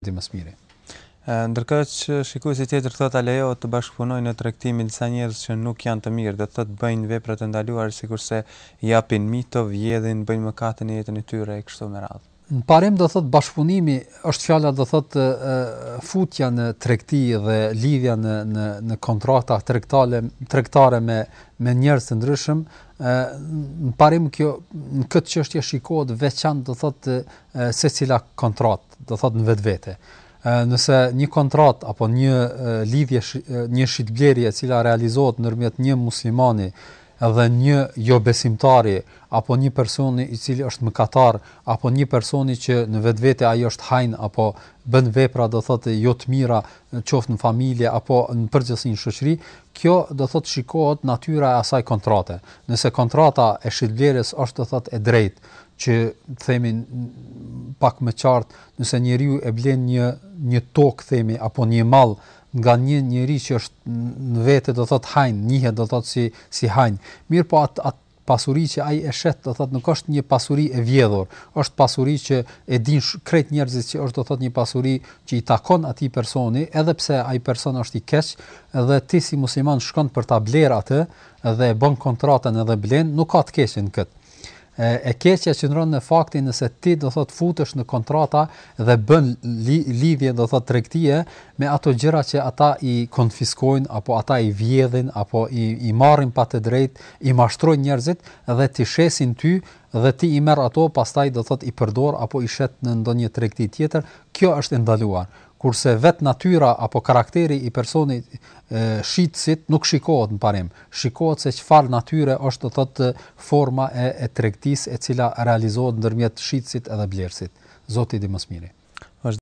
di më së miri. Ndërkohë që shikuesi tjetër thotë lejohet të bashkëpunojnë në tregtimi disa njerëz që nuk janë të mirë, do të thotë bëjnë vepra të ndaluara sikurse japin mito, vjedhin, bëjnë mëkate në jetën e tyre e kështu me radhë. Në parim do thot bashkëpunimi është fjala do thot futja në tregti dhe lidhja në kontrata tregtare me njerëz të ndryshëm. Në parim kjo në këtë çështje shikohet veçantë do thot secila kontratë, do thot në vetvete. Nëse një kontrat apo një lidhje, një shitblerje e cila realizohet ndërmjet një muslimani dhe një jo besimtari apo një personi i cili është mëkatar apo një personi që në vetvete ai është hajn apo bën vepra do thotë jo të mira qoftë në familje apo në përgjithësi në shoqëri, kjo do thotë shikohet natyra e asaj kontrate. Nëse kontrata e shitblerjes është do thotë e drejtë që themi pak më qartë, nëse njeriu e blen një tokë themi apo një mall nga një njerëz që është në vete do thot hajn, njihet do thot si hajn. Mirë po atë pasuri që ai e shet do thot nuk është një pasuri e vjedhur, është pasuri që e din krejt njerëzit që është do thot një pasuri që i takon atij personi, edhe pse ai person është i keq, dhe ti si musliman shkon për ta bler atë dhe e bën kontratën edhe blen, nuk ka të keqen këtë. E keqja qëndron në faktin nëse ti do thot futesh në kontrata dhe bën lidhje do thot tregtie me ato gjëra që ata i konfiskojnë apo ata i vjedhin apo i marrin pa të drejtë, i mashtrojnë njerëzit dhe ti shesin ty dhe ti i merr ato pastaj do thot i përdor apo i shet në ndonjë tregti tjetër, kjo është e ndaluar. Kurse vet natyra apo karakteri i personit shitësit nuk shikohet në parim. Shikohet se çfarë natyre është do thotë forma e tregtisë e cila realizohet ndërmjet shitësit edhe blerësit. Zoti i di më së miri.